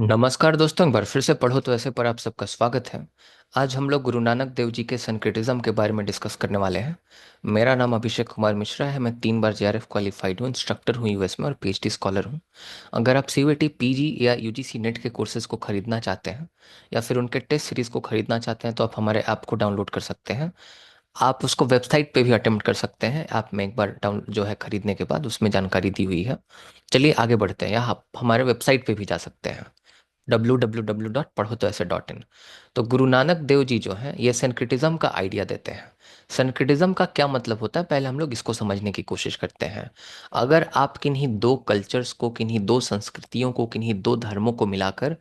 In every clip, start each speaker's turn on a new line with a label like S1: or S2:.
S1: नमस्कार दोस्तों, एक बार फिर से पढ़ो तो ऐसे पर आप सबका स्वागत है। आज हम लोग गुरु नानक देव जी के सिंक्रेटिज्म के बारे में डिस्कस करने वाले हैं। मेरा नाम अभिषेक कुमार मिश्रा है। मैं 3 बार जेआरएफ क्वालिफाइड हूँ, इंस्ट्रक्टर हूँ यूएस में और पीएचडी स्कॉलर हूँ। अगर आप सीयूईटी पीजी या यूजीसी नेट के कोर्सेज को खरीदना चाहते हैं या फिर उनके टेस्ट सीरीज को खरीदना चाहते हैं तो आप हमारे ऐप को डाउनलोड कर सकते हैं। आप उसको वेबसाइट पे भी अटेम्प्ट कर सकते हैं। ऐप में एक बार डाउन जो है खरीदने के बाद उसमें जानकारी दी हुई है। चलिए आगे बढ़ते हैं, या आप हमारे वेबसाइट पे भी जा सकते हैं, www.padhotoaise.in। तो गुरु नानक देव जी जो हैं ये सेंक्रिटिज्म का आइडिया देते हैं। सेंक्रिटिज्म का क्या मतलब होता है, पहले हम लोग इसको समझने की कोशिश करते हैं। अगर आप किन्हीं दो कल्चर्स को, किन्हीं दो संस्कृतियों को, किन्हीं दो धर्मों को मिलाकर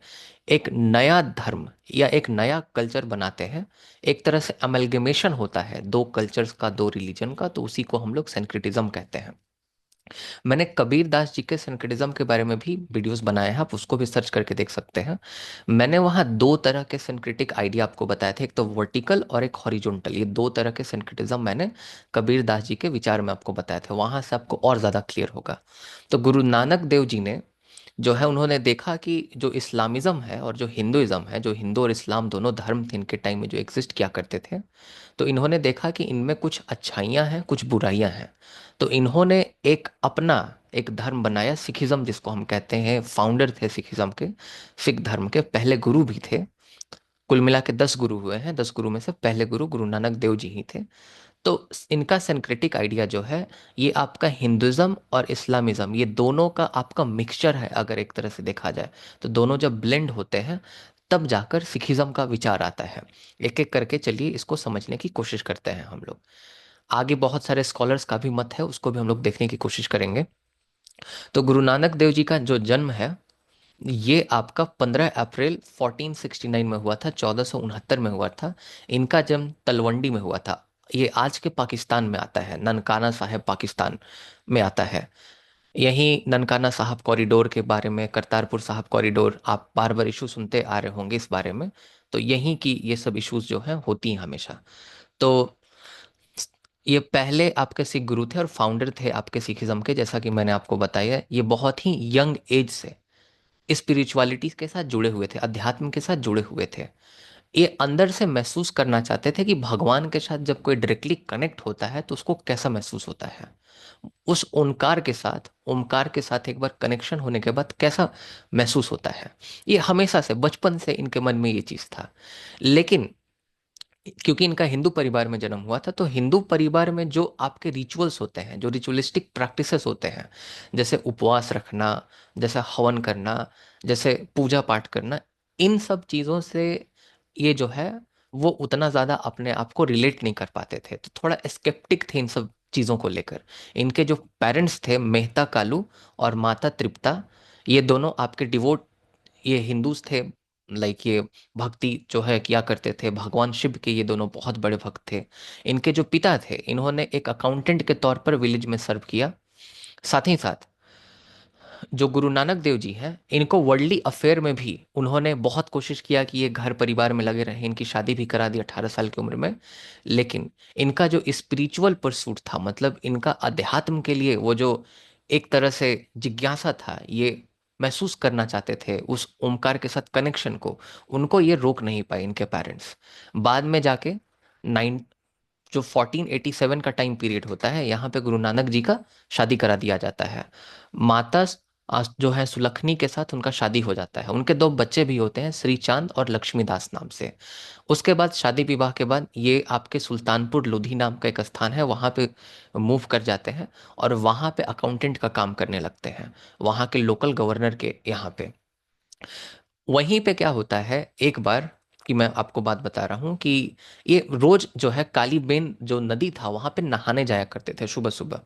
S1: एक नया धर्म या एक नया कल्चर बनाते हैं, एक तरह से अमेलगमेशन होता है दो कल्चर्स का, दो रिलीजन का, तो उसी को हम लोग सेंक्रिटिज्म कहते हैं। मैंने कबीर दास जी के सिंक्रेटिज्म के बारे में भी वीडियोस बनाए हैं, आप उसको भी सर्च करके देख सकते हैं। मैंने वहाँ दो तरह के सिंक्रेटिक आइडिया आपको बताए थे, एक तो वर्टिकल और एक हॉरिजॉन्टल। ये दो तरह के सिंक्रेटिज्म मैंने कबीर दास जी के विचार में आपको बताए थे, वहां से आपको और ज़्यादा क्लियर होगा। तो गुरु नानक देव जी ने जो है उन्होंने देखा कि जो इस्लामिज्म है और जो हिंदुइज्म है, जो हिंदू और इस्लाम दोनों धर्म थे इनके टाइम में जो एग्जिस्ट किया करते थे, तो इन्होंने देखा कि इनमें कुछ अच्छाइयाँ हैं, कुछ बुराइयां हैं। तो इन्होंने एक अपना एक धर्म बनाया, सिखिज्म जिसको हम कहते हैं। फाउंडर थे सिखिज्म के, सिख धर्म के पहले गुरु भी थे। कुल मिला के 10 गुरु हुए हैं, 10 गुरु में से पहले गुरु गुरु नानक देव जी ही थे। तो इनका सिंक्रेटिक आइडिया जो है ये आपका हिंदुइज्म और इस्लामिज्म, ये दोनों का आपका मिक्सचर है। अगर एक तरह से देखा जाए तो दोनों जब ब्लेंड होते हैं तब जाकर सिखिज्म का विचार आता है। एक एक करके चलिए इसको समझने की कोशिश करते हैं हम लोग। आगे बहुत सारे स्कॉलर्स का भी मत है, उसको भी हम लोग देखने की कोशिश करेंगे। तो गुरु नानक देव जी का जो जन्म है ये आपका 15 अप्रैल 1469 में हुआ था, 1469 में हुआ था। इनका जन्म तलवंडी में हुआ था। ये आज के पाकिस्तान में आता है, ननकाना साहिब पाकिस्तान में आता है। यही ननकाना साहब कॉरिडोर के बारे में, करतारपुर साहब कॉरिडोर, आप बार बार इशू सुनते आ रहे होंगे इस बारे में। तो यहीं की ये सब इश्यूज जो हैं होती हैं हमेशा। तो ये पहले आपके सिख गुरु थे और फाउंडर थे आपके सिखिज्म के, जैसा कि मैंने आपको बताया। ये बहुत ही यंग एज से स्पिरिचुअलिटी के साथ जुड़े हुए थे, अध्यात्म के साथ जुड़े हुए थे। ये अंदर से महसूस करना चाहते थे कि भगवान के साथ जब कोई डायरेक्टली कनेक्ट होता है तो उसको कैसा महसूस होता है। उस ओमकार के साथ एक बार कनेक्शन होने के बाद कैसा महसूस होता है, ये हमेशा से बचपन से इनके मन में ये चीज था। लेकिन क्योंकि इनका हिंदू परिवार में जन्म हुआ था, तो हिंदू परिवार में जो आपके रिचुअल्स होते हैं, जो रिचुअलिस्टिक प्रैक्टिसेस होते हैं, जैसे उपवास रखना, जैसे हवन करना, जैसे पूजा पाठ करना, इन सब चीज़ों से ये जो है वो उतना ज़्यादा अपने आप को रिलेट नहीं कर पाते थे, तो थोड़ा स्केप्टिक थे इन सब चीज़ों को लेकर। इनके जो पेरेंट्स थे मेहता कालू और माता तृप्ता, ये दोनों आपके डिवोट, ये हिंदूज थे। लाइक ये भक्ति जो है किया करते थे भगवान शिव के, ये दोनों बहुत बड़े भक्त थे। इनके जो पिता थे इन्होंने एक अकाउंटेंट के तौर पर विलेज में सर्व किया। साथ ही साथ जो गुरु नानक देव जी हैं इनको वर्ल्डली अफेयर में भी उन्होंने बहुत कोशिश किया कि ये घर परिवार में लगे रहे। इनकी शादी भी करा दी 18 साल की उम्र में। लेकिन इनका जो स्पिरिचुअल परसूट था, मतलब इनका अध्यात्म के लिए वो जो एक तरह से जिज्ञासा था, ये महसूस करना चाहते थे उस ओमकार के साथ कनेक्शन को, उनको ये रोक नहीं पाए इनके पेरेंट्स। बाद में जाके नाइन जो 1487 का टाइम पीरियड होता है, यहाँ पे गुरु नानक जी का शादी करा दिया जाता है। माता जो है सुलखनी के साथ उनका शादी हो जाता है। उनके दो बच्चे भी होते हैं, श्री चांद और लक्ष्मीदास नाम से। उसके बाद शादी विवाह के बाद ये आपके सुल्तानपुर लोधी नाम का एक स्थान है, वहाँ पे मूव कर जाते हैं और वहाँ पे अकाउंटेंट का काम करने लगते हैं, वहाँ के लोकल गवर्नर के यहाँ पे। वहीं पे क्या होता है एक बार, कि मैं आपको बात बता रहा हूँ कि ये रोज जो है कालीबेन जो नदी था वहां पे नहाने जाया करते थे सुबह सुबह।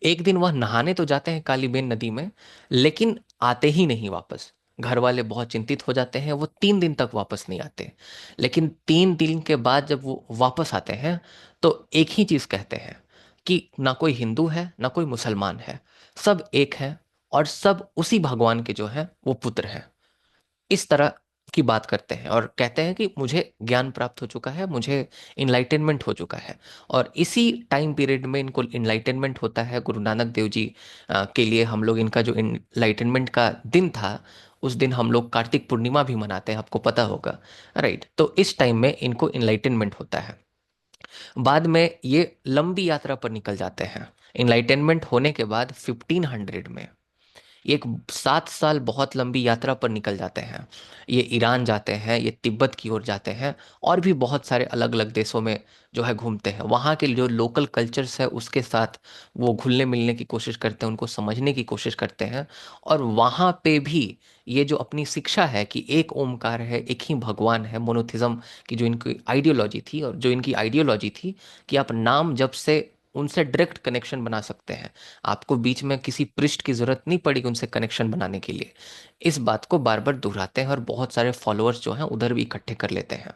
S1: एक दिन वह नहाने तो जाते हैं कालीबेन नदी में, लेकिन आते ही नहीं वापस। घर वाले बहुत चिंतित हो जाते हैं, वो 3 दिन तक वापस नहीं आते। लेकिन 3 दिन के बाद जब वो वापस आते हैं तो एक ही चीज कहते हैं कि ना कोई हिंदू है ना कोई मुसलमान है, सब एक है और सब उसी भगवान के जो है वो पुत्र हैं। इस तरह की बात करते हैं और कहते हैं कि मुझे ज्ञान प्राप्त हो चुका है, मुझे इनलाइटनमेंट हो चुका है। और इसी टाइम पीरियड में इनको इनलाइटनमेंट होता है। गुरु नानक देव जी के लिए हम लोग इनका जो इनलाइटनमेंट का दिन था उस दिन हम लोग कार्तिक पूर्णिमा भी मनाते हैं, आपको पता होगा, राइट। तो इस टाइम में इनको इनलाइटनमेंट होता है। बाद में ये लंबी यात्रा पर निकल जाते हैं। इनलाइटनमेंट होने के बाद 1500 में एक 7 साल बहुत लंबी यात्रा पर निकल जाते हैं। ये ईरान जाते हैं, ये तिब्बत की ओर जाते हैं, और भी बहुत सारे अलग अलग देशों में जो है घूमते हैं। वहाँ के जो लोकल कल्चर्स है उसके साथ वो घुलने मिलने की कोशिश करते हैं, उनको समझने की कोशिश करते हैं। और वहाँ पे भी ये जो अपनी शिक्षा है कि एक ओमकार है, एक ही भगवान है, मोनोथिज्म की जो इनकी आइडियोलॉजी थी, और जो इनकी आइडियोलॉजी थी कि आप नाम जप से उनसे डायरेक्ट कनेक्शन बना सकते हैं, आपको बीच में किसी पृष्ठ की जरूरत नहीं पड़ेगी उनसे कनेक्शन बनाने के लिए। इस बात को बार बार दोहराते हैं और बहुत सारे फॉलोअर्स जो हैं उधर भी इकट्ठे कर लेते हैं।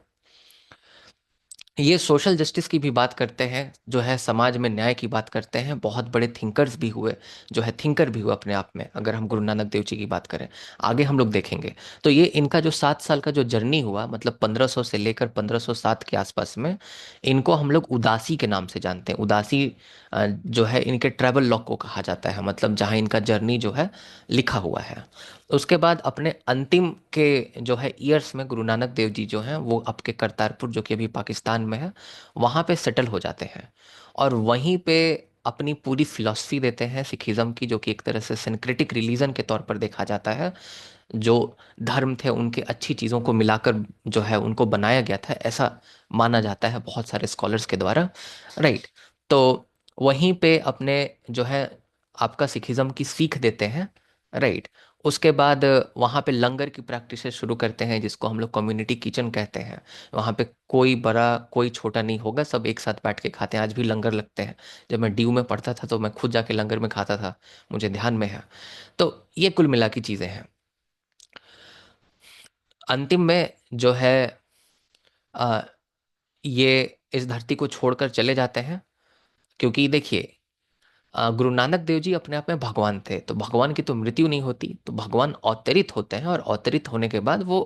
S1: ये सोशल जस्टिस की भी बात करते हैं, जो है समाज में न्याय की बात करते हैं। बहुत बड़े थिंकर्स भी हुए, जो है थिंकर भी हुए अपने आप में, अगर हम गुरु नानक देव जी की बात करें, आगे हम लोग देखेंगे। तो ये इनका जो 7 साल का जो जर्नी हुआ, मतलब 1500 से लेकर 1507 के आसपास में, इनको हम लोग उदासी के नाम से जानते हैं। उदासी जो है इनके ट्रैवल लॉग को कहा जाता है, मतलब जहाँ इनका जर्नी जो है लिखा हुआ है। उसके बाद अपने अंतिम के जो है ईयर्स में गुरु नानक देव जी जो हैं वो आपके करतारपुर, जो कि अभी पाकिस्तान में है, वहाँ पे सेटल हो जाते हैं। और वहीं पे अपनी पूरी फिलॉसफी देते हैं सिखिज्म की, जो कि एक तरह से सिंक्रेटिक रिलीजन के तौर पर देखा जाता है। जो धर्म थे उनके अच्छी चीज़ों को मिलाकर जो है उनको बनाया गया था, ऐसा माना जाता है बहुत सारे स्कॉलर्स के द्वारा, राइट। तो वहीं पे अपने जो है आपका सिखिज्म की सीख देते हैं, राइट। उसके बाद वहाँ पे लंगर की प्रैक्टिस शुरू करते हैं, जिसको हम लोग कम्युनिटी किचन कहते हैं। वहाँ पे कोई बड़ा कोई छोटा नहीं होगा, सब एक साथ बैठ के खाते हैं। आज भी लंगर लगते हैं। जब मैं डीयू में पढ़ता था तो मैं खुद जाके लंगर में खाता था, मुझे ध्यान में है। तो ये कुल मिला की चीज़ें हैं। अंतिम में जो है अ, ये इस धरती को छोड़कर चले जाते हैं, क्योंकि देखिए गुरु नानक देव जी अपने आप में भगवान थे, तो भगवान की तो मृत्यु नहीं होती, तो भगवान अवतरित होते हैं, और अवतरित होने के बाद वो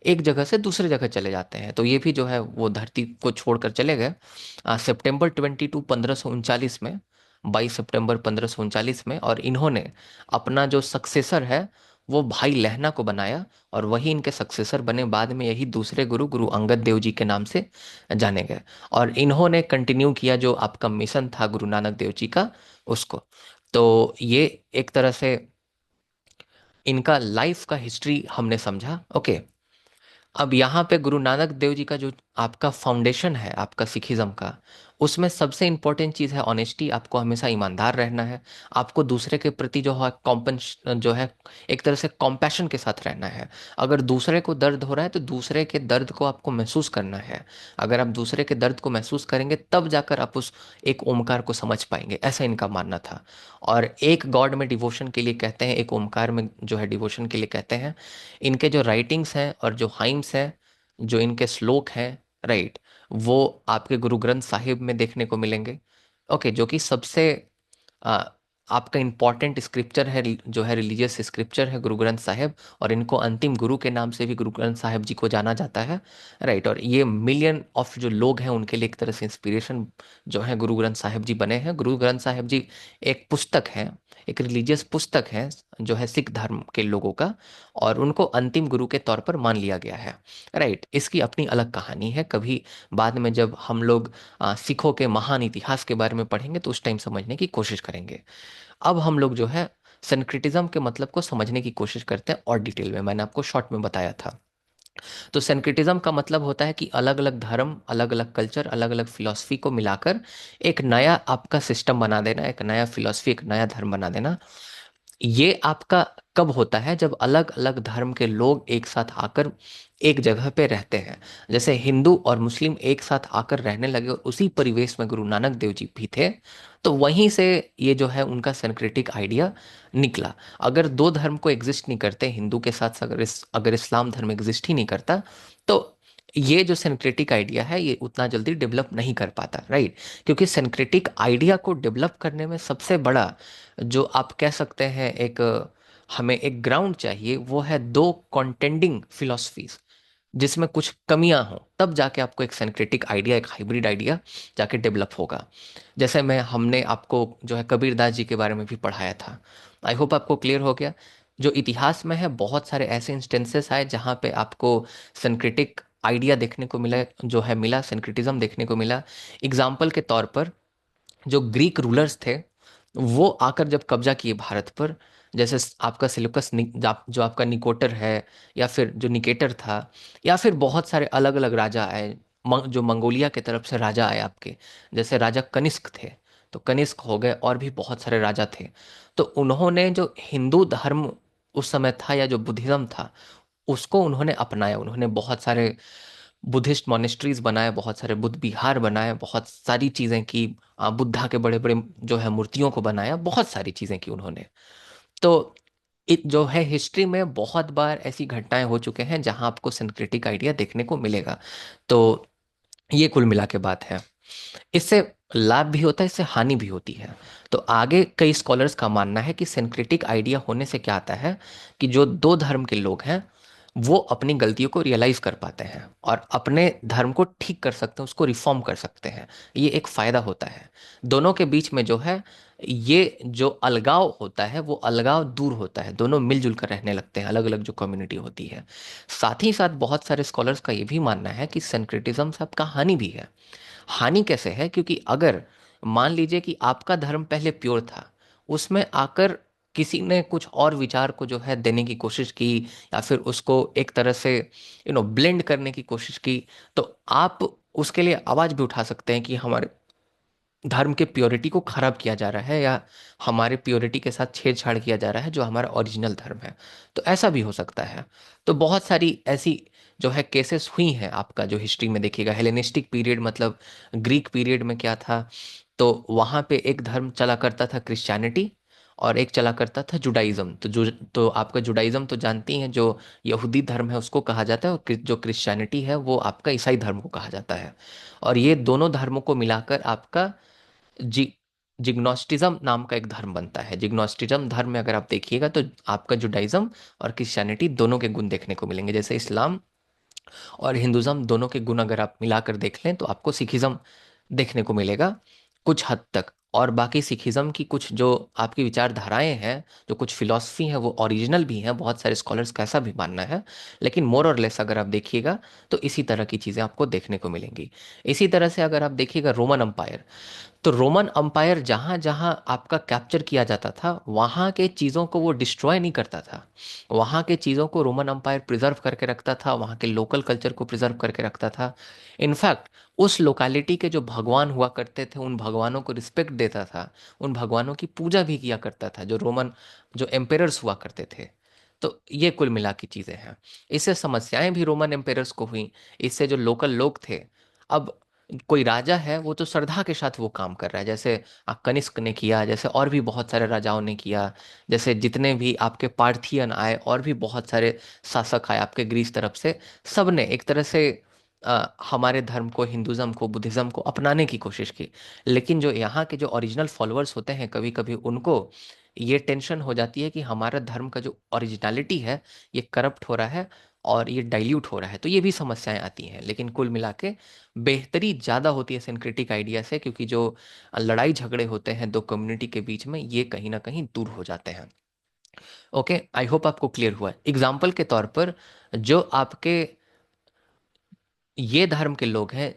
S1: एक जगह से दूसरे जगह चले जाते हैं। तो ये भी जो है वो धरती को छोड़कर चले गए सितंबर 22 1539 में, 22 सितंबर 1539 में। और इन्होंने अपना जो सक्सेसर है वो भाई लहना को बनाया, और वही इनके सक्सेसर बने। बाद में यही दूसरे गुरु गुरु अंगद देव जी के नाम से जाने गए। और इन्होंने कंटिन्यू किया जो आपका मिशन था गुरु नानक देव जी का, उसको। तो ये एक तरह से इनका लाइफ का हिस्ट्री हमने समझा, ओके। अब यहाँ पे गुरु नानक देव जी का जो आपका फाउंडेशन है आपका सिखिज्म का, उसमें सबसे इंपॉर्टेंट चीज़ है ऑनेस्टी। आपको हमेशा ईमानदार रहना है। आपको दूसरे के प्रति जो है जो है एक तरह से कॉम्पैशन के साथ रहना है। अगर दूसरे को दर्द हो रहा है तो दूसरे के दर्द को आपको महसूस करना है। अगर आप दूसरे के दर्द को महसूस करेंगे तब जाकर आप उस एक ओमकार को समझ पाएंगे, ऐसा इनका मानना था। और एक गॉड में डिवोशन के लिए कहते हैं, एक ओमकार में जो है डिवोशन के लिए कहते हैं। इनके जो राइटिंग्स हैं और जो हाइम्स हैं, जो इनके श्लोक हैं, राइट, वो आपके गुरु ग्रंथ साहिब में देखने को मिलेंगे, ओके। जो कि सबसे आ, आपका इंपॉर्टेंट स्क्रिप्चर है, जो है रिलीजियस स्क्रिप्चर है गुरु ग्रंथ साहिब। और इनको अंतिम गुरु के नाम से भी गुरु ग्रंथ साहिब जी को जाना जाता है, राइट। और ये मिलियन ऑफ जो लोग हैं उनके लिए एक तरह से इंस्पिरेशन जो है गुरु ग्रंथ साहिब जी बने हैं। गुरु ग्रंथ साहिब जी एक पुस्तक है, एक रिलीजियस पुस्तक है, जो है सिख धर्म के लोगों का, और उनको अंतिम गुरु के तौर पर मान लिया गया है, राइट। इसकी अपनी अलग कहानी है, कभी बाद में जब हम लोग सिखों के महान इतिहास के बारे में पढ़ेंगे तो उस टाइम समझने की कोशिश करेंगे। अब हम लोग जो है सेंक्रिटिज्म के मतलब को समझने की कोशिश करते हैं और डिटेल में। मैंने आपको शॉर्ट में बताया था। तो सेंक्रिटिज्म का मतलब होता है कि अलग अलग धर्म, अलग अलग कल्चर, अलग अलग फिलॉसफी को मिलाकर एक नया आपका सिस्टम बना देना, एक नया फिलॉसफी, एक नया धर्म बना देना। ये आपका कब होता है? जब अलग अलग धर्म के लोग एक साथ आकर एक जगह पे रहते हैं। जैसे हिंदू और मुस्लिम एक साथ आकर रहने लगे और उसी परिवेश में गुरु नानक देव जी भी थे, तो वहीं से ये जो है उनका सेंक्रेटिक आइडिया निकला। अगर दो धर्म को एग्जिस्ट नहीं करते, हिंदू के साथ अगर इस्लाम धर्म एग्जिस्ट ही नहीं करता, तो ये जो सेंक्रेटिक आइडिया है ये उतना जल्दी डेवलप नहीं कर पाता, राइट। क्योंकि सेंक्रेटिक आइडिया को डेवलप करने में सबसे बड़ा जो आप कह सकते हैं एक हमें एक ग्राउंड चाहिए, वो है दो कॉन्टेंडिंग फिलॉसफीज जिसमें कुछ कमियां हों, तब जाके आपको एक सेंक्रेटिक आइडिया, एक हाइब्रिड आइडिया जाके डेवलप होगा। जैसे हमने आपको जो है कबीरदास जी के बारे में भी पढ़ाया था। आई होप आपको क्लियर हो गया। जो इतिहास में है बहुत सारे ऐसे इंस्टेंसेस आए जहाँ पे आपको सिंक्रेटिक आइडिया देखने को मिला, जो है मिला, सिंक्रेटिज्म देखने को मिला। एग्जाम्पल के तौर पर जो ग्रीक रूलर्स थे वो आकर जब कब्जा किए भारत पर, जैसे आपका सिलुकस जो आपका निकोटर है, या फिर जो निकेटर था, या फिर बहुत सारे अलग अलग राजा आए, जो मंगोलिया के तरफ से राजा आए आपके, जैसे राजा कनिष्क थे, तो कनिष्क हो गए, और भी बहुत सारे राजा थे। तो उन्होंने जो हिंदू धर्म उस समय था या जो बुद्धिज्म था उसको उन्होंने अपनाया। उन्होंने बहुत सारे बुद्धिस्ट मॉनेस्ट्रीज बनाए, बहुत सारे बुद्ध विहार बनाए, बहुत सारी चीजें की, बुद्धा के बड़े बड़े जो है मूर्तियों को बनाया, बहुत सारी चीजें की उन्होंने। तो जो है हिस्ट्री में बहुत बार ऐसी घटनाएं हो चुके हैं जहां आपको सिंक्रेटिक आइडिया देखने को मिलेगा। तो ये कुल मिला के बात है। इससे लाभ भी होता है, इससे हानि भी होती है। तो आगे कई स्कॉलर्स का मानना है कि सिंक्रेटिक आइडिया होने से क्या आता है कि जो दो धर्म के लोग हैं वो अपनी गलतियों को रियलाइज कर पाते हैं और अपने धर्म को ठीक कर सकते हैं, उसको रिफॉर्म कर सकते हैं। ये एक फायदा होता है। दोनों के बीच में जो है ये जो अलगाव होता है वो अलगाव दूर होता है, दोनों मिलजुल कर रहने लगते हैं, अलग अलग जो कम्युनिटी होती है। साथ ही साथ बहुत सारे स्कॉलर्स का ये भी मानना है कि सिंक्रेटिज्म सबका हानि भी है। हानि कैसे है? क्योंकि अगर मान लीजिए कि आपका धर्म पहले प्योर था, उसमें आकर किसी ने कुछ और विचार को जो है देने की कोशिश की, या फिर उसको एक तरह से ब्लेंड करने की कोशिश की, तो आप उसके लिए आवाज भी उठा सकते हैं कि हमारे धर्म के प्योरिटी को खराब किया जा रहा है, या हमारे प्योरिटी के साथ छेड़छाड़ किया जा रहा है जो हमारा ओरिजिनल धर्म है। तो ऐसा भी हो सकता है। तो बहुत सारी ऐसी जो है केसेस हुई हैं। आपका जो हिस्ट्री में देखिएगा, हेलेनिस्टिक पीरियड मतलब ग्रीक पीरियड में क्या था, तो वहाँ पे एक धर्म चला करता था क्रिश्चियनिटी, और एक चला करता था जुडाइज्म। तो आपका जुडाइज्म तो जानती हैं, जो यहूदी धर्म है उसको कहा जाता है, और जो क्रिश्चियनिटी है वो आपका ईसाई धर्म को कहा जाता है। और ये दोनों धर्मों को मिलाकर आपका जी जिग्नोस्टिज्म नाम का एक धर्म बनता है। जिग्नोस्टिज्म धर्म में अगर आप देखिएगा तो आपका जुडाइज्म और क्रिश्चियनिटी दोनों के गुण देखने को मिलेंगे। जैसे इस्लाम और हिंदुज्म दोनों के गुण अगर आप मिलाकर देख लें तो आपको सिखिज्म देखने को मिलेगा कुछ हद तक। और बाकी सिखिज्म की कुछ जो आपकी विचारधाराएं हैं, जो कुछ फिलॉसफी है, वो ओरिजिनल भी हैं, बहुत सारे स्कॉलर्स का ऐसा भी मानना है। लेकिन मोर और लेस अगर आप देखिएगा तो इसी तरह की चीज़ें आपको देखने को मिलेंगी। इसी तरह से अगर आप देखिएगा रोमन अम्पायर, तो रोमन अंपायर जहां जहां आपका कैप्चर किया जाता था वहां के चीजों को वो डिस्ट्रॉय नहीं करता था। वहां के चीजों को रोमन अंपायर प्रिजर्व करके रखता था, वहां के लोकल कल्चर को प्रिजर्व करके रखता था। इनफैक्ट उस लोकालिटी के जो भगवान हुआ करते थे उन भगवानों को रिस्पेक्ट देता था, उन भगवानों की पूजा भी किया करता था, जो रोमन जो एम्पेरर्स हुआ करते थे। तो ये कुल मिला की चीजें हैं। इससे समस्याएं भी रोमन एम्पेरर्स को हुई। इससे जो लोकल लोग थे, अब कोई राजा है वो तो श्रद्धा के साथ वो काम कर रहा है, जैसे कनिष्क ने किया, जैसे और भी बहुत सारे राजाओं ने किया, जैसे जितने भी आपके पार्थियन आए और भी बहुत सारे शासक आए आपके ग्रीस तरफ से, सब ने एक तरह से हमारे धर्म को, हिंदुज्म को, बुद्धिज्म को अपनाने की कोशिश की। लेकिन जो यहाँ के जो ओरिजिनल फॉलोअर्स होते हैं कभी कभी उनको ये टेंशन हो जाती है कि हमारा धर्म का जो ओरिजिनलिटी है ये करप्ट हो रहा है और ये डाइल्यूट हो रहा है। तो ये भी समस्याएं आती हैं। लेकिन कुल मिला के बेहतरी ज़्यादा होती है सिंक्रेटिक आइडिया से, क्योंकि जो लड़ाई झगड़े होते हैं दो कम्युनिटी के बीच में ये कहीं ना कहीं दूर हो जाते हैं। ओके, आई होप आपको क्लियर हुआ है। एग्जाम्पल के तौर पर जो आपके ये धर्म के लोग हैं,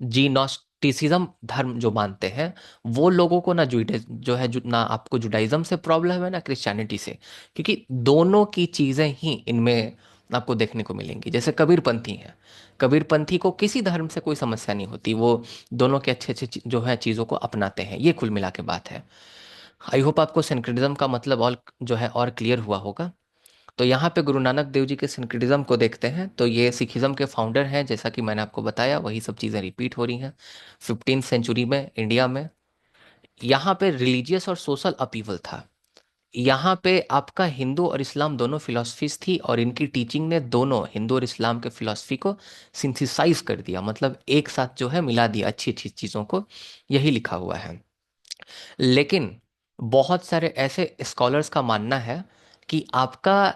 S1: जीनोस्टिसिज्म धर्म जो मानते हैं, वो लोगों को ना जो है ना आपको जुडाइज्म से प्रॉब्लम है ना क्रिश्चियनिटी से, क्योंकि दोनों की चीजें ही इनमें आपको देखने को मिलेंगी। जैसे कबीरपंथी हैं, कबीरपंथी को किसी धर्म से कोई समस्या नहीं होती, वो दोनों के अच्छे अच्छे जो है चीज़ों को अपनाते हैं। ये कुल मिला के बात है। आई होप आपको सिंक्रेटिज्म का मतलब और जो है और क्लियर हुआ होगा। तो यहाँ पे गुरु नानक देव जी के सिंक्रेटिज्म को देखते हैं। तो ये सिखिज्म के फाउंडर हैं, जैसा कि मैंने आपको बताया वही सब चीज़ें रिपीट हो रही हैं 15th सेंचुरी में इंडिया में। यहाँ पे रिलीजियस और सोशल अपीवल था। यहाँ पे आपका हिंदू और इस्लाम दोनों फिलॉसफीज थी, और इनकी टीचिंग ने दोनों हिंदू और इस्लाम के फिलॉसफी को सिंथेसाइज कर दिया, मतलब एक साथ जो है मिला दिया अच्छी अच्छी चीज़ों को। यही लिखा हुआ है। लेकिन बहुत सारे ऐसे स्कॉलर्स का मानना है कि आपका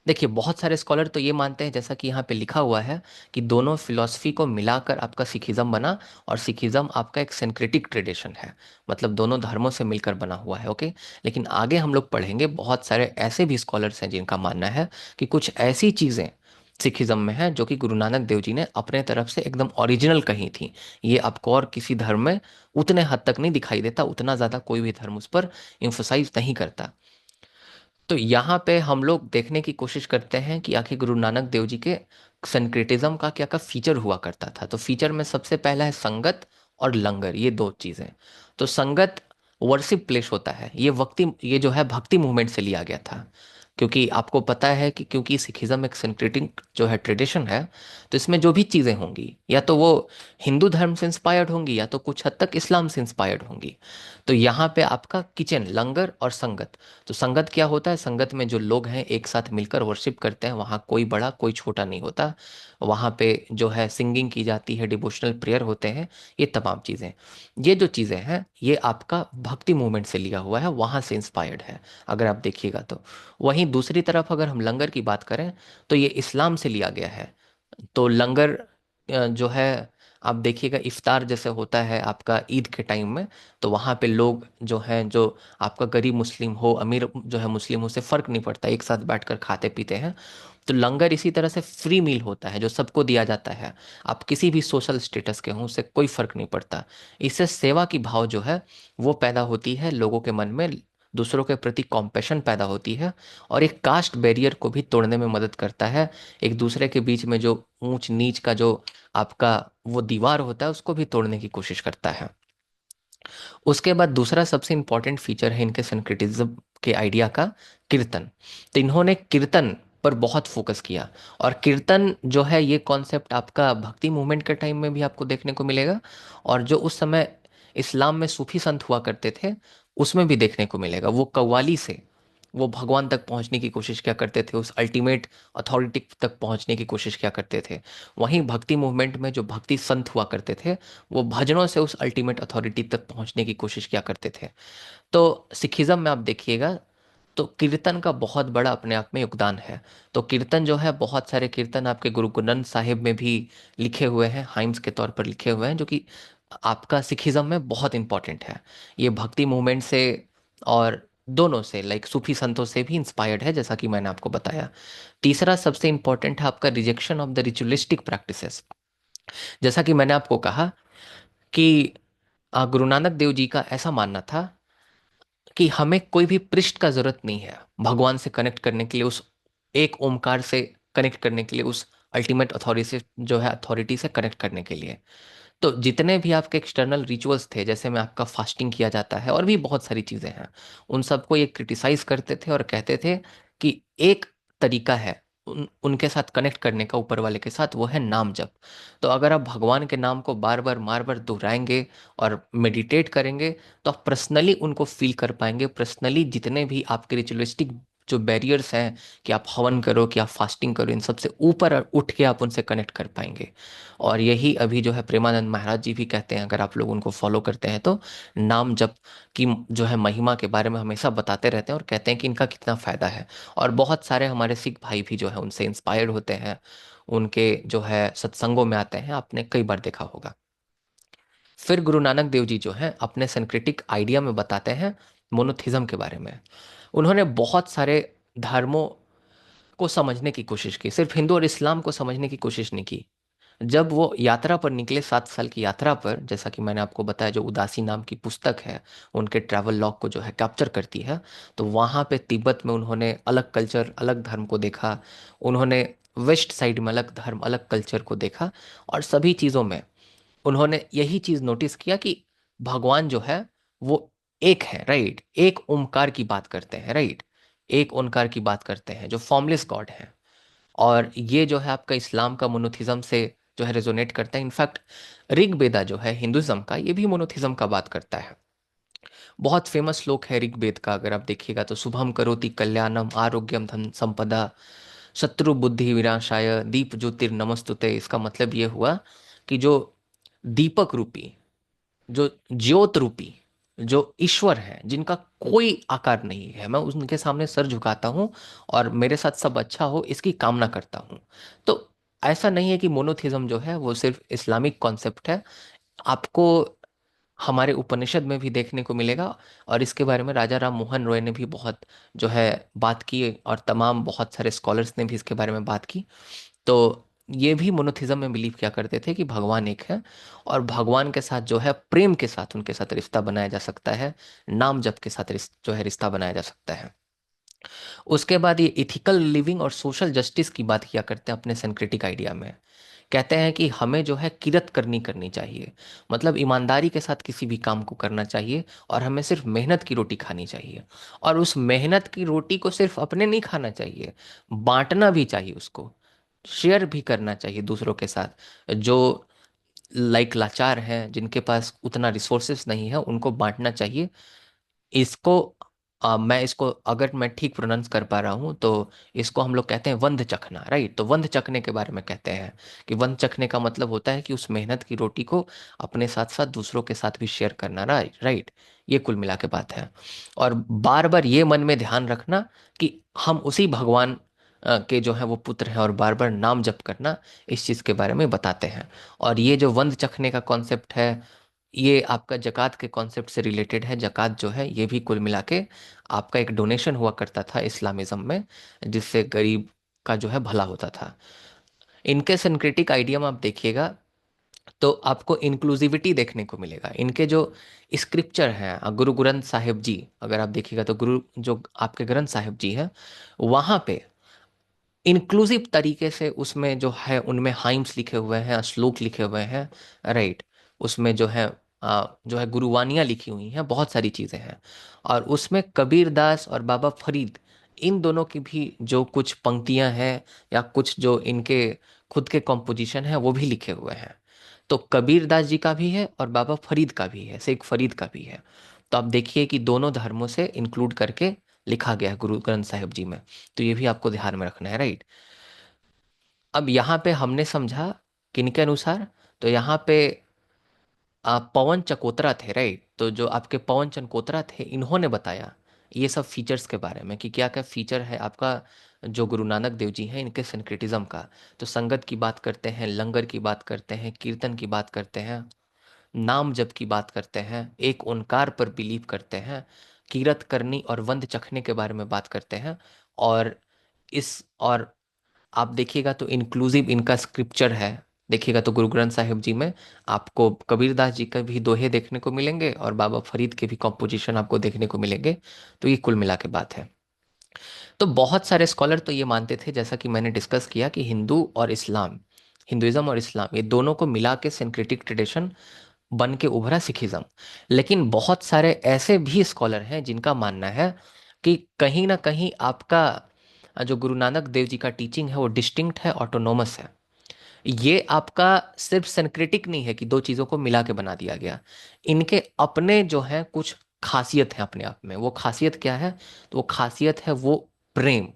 S1: देखिए, बहुत सारे स्कॉलर तो ये मानते हैं, जैसा कि यहाँ पे लिखा हुआ है, कि दोनों फिलॉसफी को मिलाकर आपका सिखिज्म बना, और सिखिज्म आपका एक सिंक्रेटिक ट्रेडिशन है, मतलब दोनों धर्मों से मिलकर बना हुआ है। ओके, लेकिन आगे हम लोग पढ़ेंगे बहुत सारे ऐसे भी स्कॉलर्स हैं जिनका मानना है कि कुछ ऐसी चीज़ें सिखिज्म में है जो कि गुरु नानक देव जी ने अपने तरफ से एकदम ओरिजिनल कही थी। ये आपको और किसी धर्म में उतने हद तक नहीं दिखाई देता, उतना ज़्यादा कोई भी धर्म उस पर इम्फोसाइज नहीं करता। तो यहाँ पे हम लोग देखने की कोशिश करते हैं कि आखिर गुरु नानक देव जी के सनक्रेटिज्म का क्या क्या फीचर हुआ करता था। तो फीचर में सबसे पहला है संगत और लंगर, ये दो चीजें। तो संगत वर्शिप प्लेस होता है, ये जो है भक्ति मूवमेंट से लिया गया था। क्योंकि आपको पता है कि क्योंकि सिखिज्म एक सनक्रेटिंग जो है ट्रेडिशन है, तो इसमें जो भी चीजें होंगी या तो वो हिंदू धर्म से इंस्पायर्ड होंगी या तो कुछ हद तक इस्लाम से इंस्पायर्ड होंगी। तो यहाँ पे आपका किचन, लंगर और संगत। तो संगत क्या होता है? संगत में जो लोग हैं एक साथ मिलकर वर्शिप करते हैं, वहाँ कोई बड़ा कोई छोटा नहीं होता। वहाँ पे जो है सिंगिंग की जाती है, डिवोशनल प्रेयर होते हैं, ये तमाम चीज़ें। ये जो चीज़ें हैं ये आपका भक्ति मूवमेंट से लिया हुआ है, वहाँ से इंस्पायर्ड है अगर आप देखिएगा तो। वहीं दूसरी तरफ अगर हम लंगर की बात करें तो ये इस्लाम से लिया गया है। तो लंगर जो है, आप देखिएगा इफ्तार जैसे होता है आपका ईद के टाइम में, तो वहाँ पे लोग जो हैं, जो आपका गरीब मुस्लिम हो अमीर जो है मुस्लिम हो, से फर्क नहीं पड़ता, एक साथ बैठकर खाते पीते हैं। तो लंगर इसी तरह से फ्री मील होता है जो सबको दिया जाता है। आप किसी भी सोशल स्टेटस के हों, उससे कोई फर्क नहीं पड़ता। इससे सेवा की भाव जो है वो पैदा होती है लोगों के मन में, दूसरों के प्रति कॉम्पेशन पैदा होती है, और एक कास्ट बैरियर को भी तोड़ने में मदद करता है। एक दूसरे के बीच में जो ऊंच नीच का जो आपका वो दीवार होता है उसको भी तोड़ने की कोशिश करता है। उसके बाद दूसरा सबसे इंपॉर्टेंट फीचर है इनके सिंक्रेटिज्म के आइडिया का, कीर्तन। तो इन्होंने कीर्तन पर बहुत फोकस किया। और कीर्तन जो है ये कॉन्सेप्ट आपका भक्ति मूवमेंट के टाइम में भी आपको देखने को मिलेगा, और जो उस समय इस्लाम में सूफी संत हुआ करते थे उसमें भी देखने को मिलेगा। वो कव्वाली से वो भगवान तक पहुंचने की कोशिश क्या करते थे, उस अल्टीमेट अथॉरिटी तक पहुंचने की कोशिश क्या करते थे। वहीं भक्ति मूवमेंट में जो भक्ति संत हुआ करते थे वो भजनों से उस अल्टीमेट अथॉरिटी तक पहुंचने की कोशिश किया करते थे। तो सिखिज्म में आप देखिएगा तो कीर्तन का बहुत बड़ा अपने आप में योगदान है। तो कीर्तन जो है, बहुत सारे कीर्तन आपके गुरु ग्रंथ साहिब में भी लिखे हुए हैं, हाइम्स के तौर पर लिखे हुए हैं, जो कि आपका सिखिज्म में बहुत इंपॉर्टेंट है। ये भक्ति मूवमेंट से और दोनों से, लाइक सूफी संतों से भी इंस्पायर्ड है, जैसा कि मैंने आपको बताया। तीसरा सबसे इंपॉर्टेंट है आपका rejection of the ritualistic practices. जैसा कि मैंने आपको कहा कि गुरु नानक देव जी का ऐसा मानना था कि हमें कोई भी पृष्ठ का जरूरत नहीं है भगवान से कनेक्ट करने के लिए, उस एक ओमकार से कनेक्ट करने के लिए, उस अल्टीमेट अथॉरिटी से जो है अथॉरिटी से कनेक्ट करने के लिए। तो जितने भी आपके एक्सटर्नल रिचुअल्स थे, जैसे में आपका फास्टिंग किया जाता है और भी बहुत सारी चीजें हैं, उन सबको ये क्रिटिसाइज करते थे और कहते थे कि एक तरीका है उनके साथ कनेक्ट करने का, ऊपर वाले के साथ, वो है नाम जप। तो अगर आप भगवान के नाम को बार बार दोहराएंगे और मेडिटेट करेंगे तो आप पर्सनली उनको फील कर पाएंगे। पर्सनली जितने भी आपके रिचुअलिस्टिक जो बैरियर्स हैं, कि आप हवन करो, कि आप फास्टिंग करो, इन सबसे ऊपर उठ के आप उनसे कनेक्ट कर पाएंगे। और यही अभी जो है प्रेमानंद महाराज जी भी कहते हैं, अगर आप लोग उनको फॉलो करते हैं तो, नाम जप की जो है महिमा के बारे में हमेशा बताते रहते हैं और कहते हैं कि इनका कितना फायदा है। और बहुत सारे हमारे सिख भाई भी जो है उनसे इंस्पायर्ड होते हैं, उनके जो है सत्संगों में आते हैं, आपने कई बार देखा होगा। फिर गुरु नानक देव जी जो हैं अपने सनक्रिटिक आइडिया में बताते हैं मोनोथिज्म के बारे में। उन्होंने बहुत सारे धर्मों को समझने की कोशिश की, सिर्फ हिंदू और इस्लाम को समझने की कोशिश नहीं की। जब वो यात्रा पर निकले, 7 साल की यात्रा पर, जैसा कि मैंने आपको बताया, जो उदासी नाम की पुस्तक है उनके ट्रैवल लॉग को जो है कैप्चर करती है, तो वहाँ पे तिब्बत में उन्होंने अलग कल्चर, अलग धर्म को देखा। उन्होंने वेस्ट साइड में अलग धर्म, अलग कल्चर को देखा। और सभी चीज़ों में उन्होंने यही चीज़ नोटिस किया कि भगवान जो है वो एक है, राइट। एक ओमकार की बात करते हैं, राइट। एक ओंकार की बात करते हैं जो फॉर्मलेस गॉड है। और ये जो है आपका इस्लाम का मोनोथिज्म से जो है रेजोनेट करता है। इनफैक्ट ऋग वेदा जो है हिंदुज्म का, ये भी मोनोथिज्म का बात करता है। बहुत फेमस श्लोक है ऋग वेद का, अगर आप देखिएगा तो, शुभम करोति कल्याणम आरोग्यम धन संपदा शत्रु बुद्धि विनाशाय दीप ज्योतिर नमस्तुते। इसका मतलब ये हुआ कि जो दीपक रूपी, जो ज्योत रूपी जो ईश्वर हैं, जिनका कोई आकार नहीं है, मैं उनके सामने सर झुकाता हूँ और मेरे साथ सब अच्छा हो इसकी कामना करता हूँ। तो ऐसा नहीं है कि मोनोथिज्म जो है वो सिर्फ इस्लामिक कॉन्सेप्ट है। आपको हमारे उपनिषद में भी देखने को मिलेगा, और इसके बारे में राजा राम मोहन रॉय ने भी बहुत जो है बात की, और तमाम बहुत सारे स्कॉलर्स ने भी इसके बारे में बात की। तो ये भी मोनोथिज्म में बिलीव किया करते थे कि भगवान एक है, और भगवान के साथ जो है प्रेम के साथ उनके साथ रिश्ता बनाया जा सकता है, नाम जप के साथ जो है रिश्ता बनाया जा सकता है। उसके बाद ये इथिकल लिविंग और सोशल जस्टिस की बात किया करते हैं अपने सेंक्रेटिक आइडिया में। कहते हैं कि हमें जो है किरत करनी करनी चाहिए, मतलब ईमानदारी के साथ किसी भी काम को करना चाहिए, और हमें सिर्फ मेहनत की रोटी खानी चाहिए। और उस मेहनत की रोटी को सिर्फ अपने नहीं खाना चाहिए, बांटना भी चाहिए, उसको शेयर भी करना चाहिए दूसरों के साथ, जो लाचार हैं, जिनके पास उतना रिसोर्सेस नहीं है, उनको बांटना चाहिए। इसको मैं इसको अगर मैं ठीक प्रोनाउंस कर पा रहा हूँ तो इसको हम लोग कहते हैं वंध चखना, राइट। तो वंध चखने के बारे में कहते हैं कि वंध चखने का मतलब होता है कि उस मेहनत की रोटी को अपने साथ साथ दूसरों के साथ भी शेयर करना, राइट राइट। ये कुल मिला के बात है। और बार बार ये मन में ध्यान रखना कि हम उसी भगवान के जो है वो पुत्र हैं, और बार बार नाम जप करना इस चीज़ के बारे में बताते हैं। और ये जो वंध चखने का कॉन्सेप्ट है, ये आपका जकात के कॉन्सेप्ट से रिलेटेड है। जकात जो है ये भी कुल मिला के आपका एक डोनेशन हुआ करता था इस्लामिज्म में, जिससे गरीब का जो है भला होता था। इनके सिंक्रेटिक आइडिया में आप देखिएगा तो आपको इंक्लूसिविटी देखने को मिलेगा। इनके जो स्क्रिप्चर हैं, गुरु ग्रंथ साहिब जी, अगर आप देखिएगा तो गुरु जो आपके ग्रंथ साहिब जी हैं, वहाँ पे इंक्लूसिव तरीके से उसमें जो है उनमें हाइम्स लिखे हुए हैं, श्लोक लिखे हुए हैं, राइट। उसमें जो है गुरुवानियाँ लिखी हुई हैं, बहुत सारी चीज़ें हैं। और उसमें कबीर दास और बाबा फरीद, इन दोनों की भी जो कुछ पंक्तियां हैं या कुछ जो इनके खुद के कॉम्पोजिशन हैं वो भी लिखे हुए हैं। तो कबीर दास जी का भी है और बाबा फरीद का भी है, शेख फरीद का भी है। तो आप देखिए कि दोनों धर्मों से इंक्लूड करके लिखा गया है गुरु ग्रंथ साहिब जी में। तो ये भी आपको ध्यान में रखना है, राइट। अब यहाँ पे हमने समझा किनके अनुसार, तो यहाँ पे पवन चकोत्रा थे, राइट। तो जो आपके पवन चकोत्रा थे, इन्होंने बताया ये सब फीचर्स के बारे में कि क्या क्या फीचर है आपका जो गुरु नानक देव जी हैं इनके सिंक्रेटिज्म का। तो संगत की बात करते हैं, लंगर की बात करते हैं, कीर्तन की बात करते हैं, नाम जप की बात करते हैं, एक ओंकार पर बिलीव करते हैं, कीरत करनी और वंद चखने के बारे में बात करते हैं। और और आप देखिएगा तो इंक्लूसिव इनका स्क्रिप्चर है। देखिएगा तो गुरु ग्रंथ साहिब जी में आपको कबीरदास जी का भी दोहे देखने को मिलेंगे, और बाबा फरीद के भी कॉम्पोजिशन आपको देखने को मिलेंगे। तो ये कुल मिला के बात है। तो बहुत सारे स्कॉलर तो ये मानते थे, जैसा कि मैंने डिस्कस किया, कि हिंदुइज्म और इस्लाम ये दोनों को मिला के सिंक्रेटिक ट्रेडिशन बन के उभरा सिखिज्म। लेकिन बहुत सारे ऐसे भी स्कॉलर हैं जिनका मानना है कि कहीं ना कहीं आपका जो गुरु नानक देव जी का टीचिंग है वो डिस्टिंक्ट है, ऑटोनोमस है। ये आपका सिर्फ सिंक्रेटिक नहीं है कि दो चीजों को मिला के बना दिया गया। इनके अपने जो है कुछ खासियत है अपने आप में। वो खासियत क्या है? तो वो खासियत है वो प्रेम।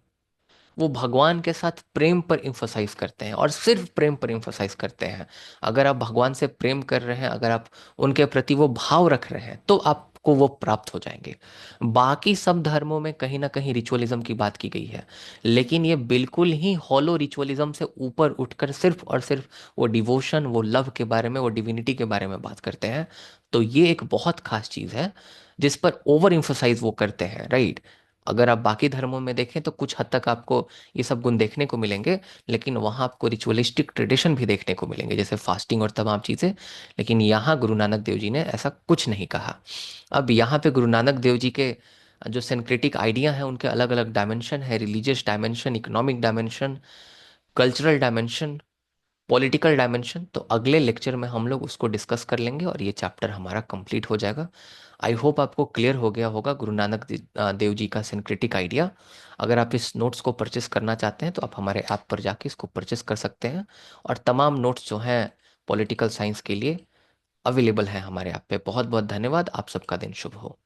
S1: वो भगवान के साथ प्रेम पर इंफोसाइज करते हैं, और सिर्फ प्रेम पर इंफोसाइज करते हैं। अगर आप भगवान से प्रेम कर रहे हैं, अगर आप उनके प्रति वो भाव रख रहे हैं, तो आपको वो प्राप्त हो जाएंगे। बाकी सब धर्मों में कहीं ना कहीं रिचुअलिज्म की बात की गई है, लेकिन ये बिल्कुल ही हॉलो रिचुअलिज्म से ऊपर उठकर सिर्फ और सिर्फ वो डिवोशन, वो लव के बारे में, वो डिविनिटी के बारे में बात करते हैं। तो ये एक बहुत खास चीज है जिस पर ओवर इम्फोसाइज वो करते हैं, राइट। अगर आप बाकी धर्मों में देखें तो कुछ हद तक आपको ये सब गुण देखने को मिलेंगे, लेकिन वहाँ आपको रिचुअलिस्टिक ट्रेडिशन भी देखने को मिलेंगे, जैसे फास्टिंग और तमाम चीज़ें। लेकिन यहाँ गुरु नानक देव जी ने ऐसा कुछ नहीं कहा। अब यहाँ पे गुरु नानक देव जी के जो सिंक्रेटिक आइडिया हैं उनके अलग अलग डायमेंशन है, religious dimension, economic dimension, cultural dimension, political dimension. तो अगले लेक्चर में हम लोग उसको डिस्कस कर लेंगे और ये चैप्टर हमारा कंप्लीट हो जाएगा। आई होप आपको क्लियर हो गया होगा गुरु नानक देव जी का सिंक्रेटिक आइडिया। अगर आप इस नोट्स को परचेस करना चाहते हैं तो आप हमारे ऐप पर जाके इसको परचेस कर सकते हैं। और तमाम नोट्स जो हैं पॉलिटिकल साइंस के लिए अवेलेबल हैं हमारे ऐप पे। बहुत बहुत धन्यवाद। आप सबका दिन शुभ हो।